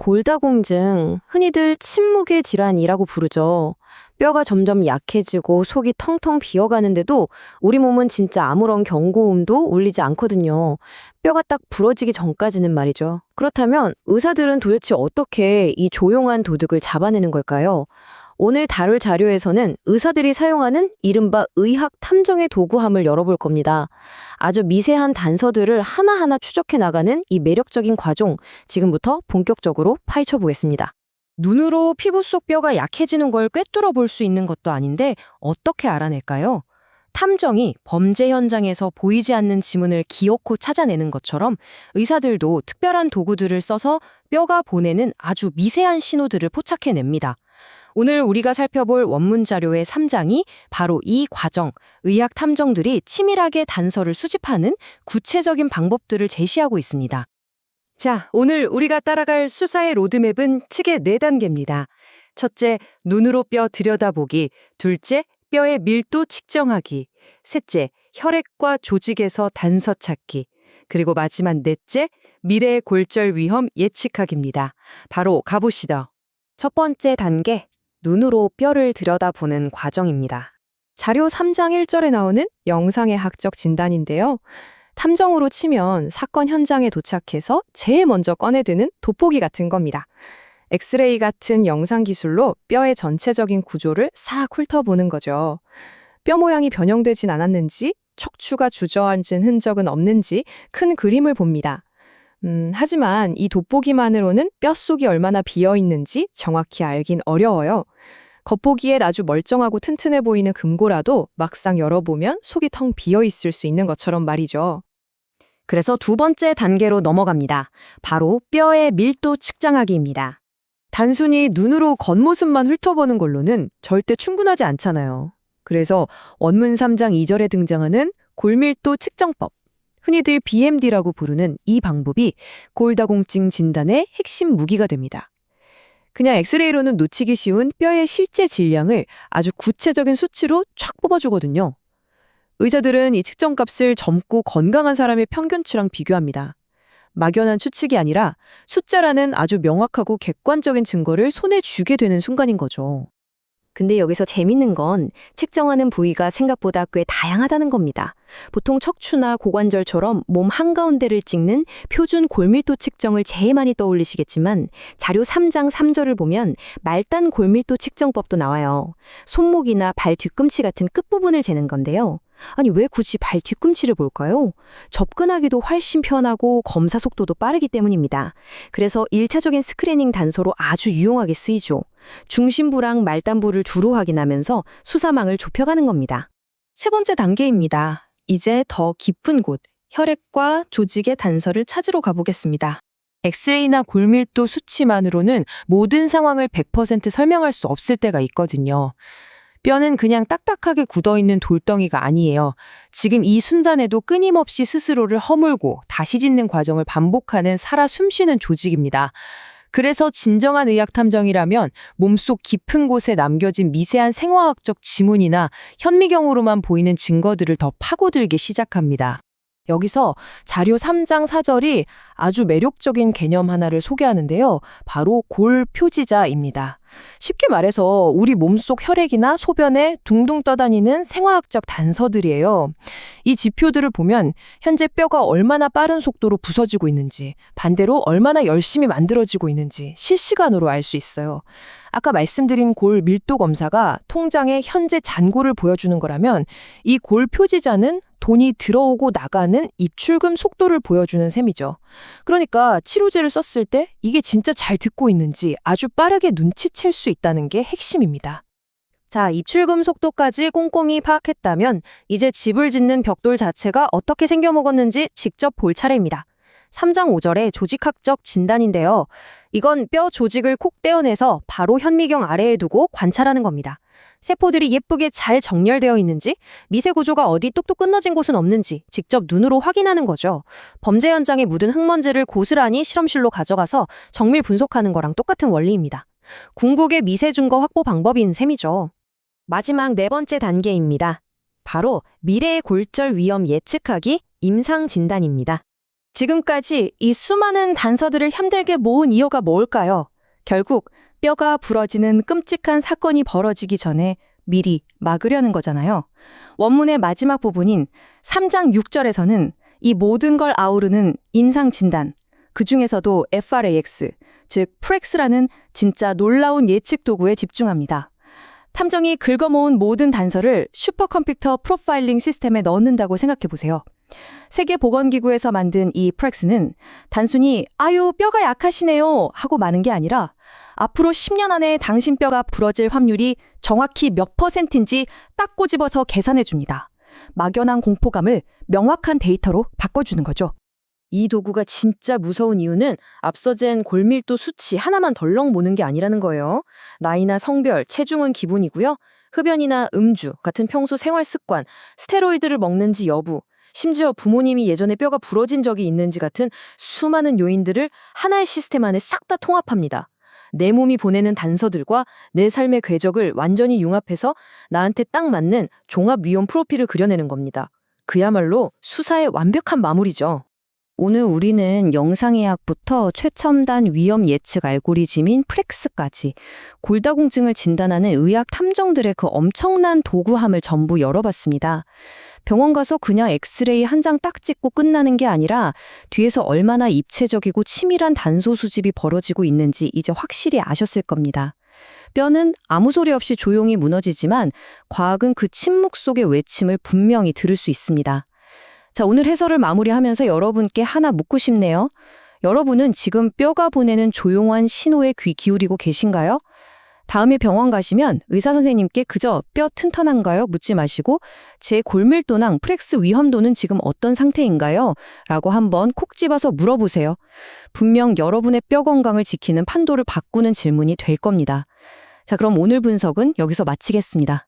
골다공증, 흔히들 침묵의 질환이라고 부르죠. 뼈가 점점 약해지고 속이 텅텅 비어가는데도 우리 몸은 진짜 아무런 경고음도 울리지 않거든요. 뼈가 딱 부러지기 전까지는 말이죠. 그렇다면 의사들은 도대체 어떻게 이 조용한 도둑을 잡아내는 걸까요? 오늘 다룰 자료에서는 의사들이 사용하는 이른바 의학 탐정의 도구함을 열어볼 겁니다. 아주 미세한 단서들을 하나하나 추적해 나가는 이 매력적인 과정, 지금부터 본격적으로 파헤쳐 보겠습니다. 눈으로 피부 속 뼈가 약해지는 걸 꿰뚫어 볼 수 있는 것도 아닌데 어떻게 알아낼까요? 탐정이 범죄 현장에서 보이지 않는 지문을 기어코 찾아내는 것처럼 의사들도 특별한 도구들을 써서 뼈가 보내는 아주 미세한 신호들을 포착해냅니다. 오늘 우리가 살펴볼 원문 자료의 3장이 바로 이 과정, 의학 탐정들이 치밀하게 단서를 수집하는 구체적인 방법들을 제시하고 있습니다. 자, 오늘 우리가 따라갈 수사의 로드맵은 크게 4단계입니다. 첫째, 눈으로 뼈 들여다보기. 둘째, 뼈의 밀도 측정하기. 셋째, 혈액과 조직에서 단서 찾기. 그리고 마지막 넷째, 미래의 골절 위험 예측하기입니다. 바로 가보시죠. 첫 번째 단계, 눈으로 뼈를 들여다보는 과정입니다. 자료 3장 1절에 나오는 영상의 학적 진단인데요. 탐정으로 치면 사건 현장에 도착해서 제일 먼저 꺼내드는 돋보기 같은 겁니다. 엑스레이 같은 영상 기술로 뼈의 전체적인 구조를 싹 훑어보는 거죠. 뼈 모양이 변형되진 않았는지, 척추가 주저앉은 흔적은 없는지 큰 그림을 봅니다. 하지만 이 돋보기만으로는 뼛속이 얼마나 비어있는지 정확히 알긴 어려워요. 겉보기엔 아주 멀쩡하고 튼튼해 보이는 금고라도 막상 열어보면 속이 텅 비어있을 수 있는 것처럼 말이죠. 그래서 두 번째 단계로 넘어갑니다. 바로 뼈의 밀도 측정하기입니다. 단순히 눈으로 겉모습만 훑어보는 걸로는 절대 충분하지 않잖아요. 그래서 원문 3장 2절에 등장하는 골밀도 측정법, 흔히들 BMD라고 부르는 이 방법이 골다공증 진단의 핵심 무기가 됩니다. 그냥 엑스레이로는 놓치기 쉬운 뼈의 실제 질량을 아주 구체적인 수치로 쫙 뽑아주거든요. 의사들은 이 측정값을 젊고 건강한 사람의 평균치랑 비교합니다. 막연한 추측이 아니라 숫자라는 아주 명확하고 객관적인 증거를 손에 쥐게 되는 순간인 거죠. 근데 여기서 재밌는 건 측정하는 부위가 생각보다 꽤 다양하다는 겁니다. 보통 척추나 고관절처럼 몸 한가운데를 찍는 표준 골밀도 측정을 제일 많이 떠올리시겠지만 자료 3장 3절을 보면 말단 골밀도 측정법도 나와요. 손목이나 발 뒤꿈치 같은 끝부분을 재는 건데요. 아니 왜 굳이 발 뒤꿈치를 볼까요? 접근하기도 훨씬 편하고 검사 속도도 빠르기 때문입니다. 그래서 1차적인 스크리닝 단서로 아주 유용하게 쓰이죠. 중심부랑 말단부를 두루 확인하면서 수사망을 좁혀가는 겁니다. 세 번째 단계입니다. 이제 더 깊은 곳, 혈액과 조직의 단서를 찾으러 가보겠습니다. 엑스레이나 골밀도 수치만으로는 모든 상황을 100% 설명할 수 없을 때가 있거든요. 뼈는 그냥 딱딱하게 굳어있는 돌덩이가 아니에요. 지금 이 순간에도 끊임없이 스스로를 허물고 다시 짓는 과정을 반복하는 살아 숨쉬는 조직입니다. 그래서 진정한 의학 탐정이라면 몸속 깊은 곳에 남겨진 미세한 생화학적 지문이나 현미경으로만 보이는 증거들을 더 파고들기 시작합니다. 여기서 자료 3장 4절이 아주 매력적인 개념 하나를 소개하는데요. 바로 골표지자입니다. 쉽게 말해서 우리 몸속 혈액이나 소변에 둥둥 떠다니는 생화학적 단서들이에요. 이 지표들을 보면 현재 뼈가 얼마나 빠른 속도로 부서지고 있는지, 반대로 얼마나 열심히 만들어지고 있는지 실시간으로 알 수 있어요. 아까 말씀드린 골 밀도 검사가 통장의 현재 잔고를 보여주는 거라면 이 골 표지자는 돈이 들어오고 나가는 입출금 속도를 보여주는 셈이죠. 그러니까 치료제를 썼을 때 이게 진짜 잘 듣고 있는지 아주 빠르게 눈치챌 수 있다는 게 핵심입니다. 자, 입출금 속도까지 꼼꼼히 파악했다면 이제 집을 짓는 벽돌 자체가 어떻게 생겨먹었는지 직접 볼 차례입니다. 3장 5절의 조직학적 진단인데요. 이건 뼈 조직을 콕 떼어내서 바로 현미경 아래에 두고 관찰하는 겁니다. 세포들이 예쁘게 잘 정렬되어 있는지, 미세 구조가 어디 뚝뚝 끊어진 곳은 없는지 직접 눈으로 확인하는 거죠. 범죄 현장에 묻은 흙먼지를 고스란히 실험실로 가져가서 정밀 분석하는 거랑 똑같은 원리입니다. 궁극의 미세 증거 확보 방법인 셈이죠. 마지막 네 번째 단계입니다. 바로 미래의 골절 위험 예측하기 임상 진단입니다. 지금까지 이 수많은 단서들을 힘들게 모은 이유가 뭘까요? 결국 뼈가 부러지는 끔찍한 사건이 벌어지기 전에 미리 막으려는 거잖아요. 원문의 마지막 부분인 3장 6절에서는 이 모든 걸 아우르는 임상진단, 그중에서도 FRAX, 즉 프렉스라는 진짜 놀라운 예측 도구에 집중합니다. 탐정이 긁어모은 모든 단서를 슈퍼컴퓨터 프로파일링 시스템에 넣는다고 생각해보세요. 세계보건기구에서 만든 이 프렉스는 단순히 아유 뼈가 약하시네요 하고 마는 게 아니라 앞으로 10년 안에 당신 뼈가 부러질 확률이 정확히 몇 %인지 딱 꼬집어서 계산해 줍니다. 막연한 공포감을 명확한 데이터로 바꿔주는 거죠. 이 도구가 진짜 무서운 이유는 앞서 잰 골밀도 수치 하나만 덜렁 모는 게 아니라는 거예요. 나이나 성별, 체중은 기본이고요. 흡연이나 음주 같은 평소 생활 습관, 스테로이드를 먹는지 여부, 심지어 부모님이 예전에 뼈가 부러진 적이 있는지 같은 수많은 요인들을 하나의 시스템 안에 싹 다 통합합니다. 내 몸이 보내는 단서들과 내 삶의 궤적을 완전히 융합해서 나한테 딱 맞는 종합 위험 프로필을 그려내는 겁니다. 그야말로 수사의 완벽한 마무리죠. 오늘 우리는 영상의학부터 최첨단 위험 예측 알고리즘인 프렉스까지 골다공증을 진단하는 의학 탐정들의 그 엄청난 도구함을 전부 열어봤습니다. 병원 가서 그냥 엑스레이 한 장 딱 찍고 끝나는 게 아니라 뒤에서 얼마나 입체적이고 치밀한 단서 수집이 벌어지고 있는지 이제 확실히 아셨을 겁니다. 뼈는 아무 소리 없이 조용히 무너지지만 과학은 그 침묵 속의 외침을 분명히 들을 수 있습니다. 자, 오늘 해설을 마무리하면서 여러분께 하나 묻고 싶네요. 여러분은 지금 뼈가 보내는 조용한 신호에 귀 기울이고 계신가요? 다음에 병원 가시면 의사 선생님께 그저 뼈 튼튼한가요? 묻지 마시고 제 골밀도랑 프렉스 위험도는 지금 어떤 상태인가요? 라고 한번 콕 집어서 물어보세요. 분명 여러분의 뼈 건강을 지키는 판도를 바꾸는 질문이 될 겁니다. 자, 그럼 오늘 분석은 여기서 마치겠습니다.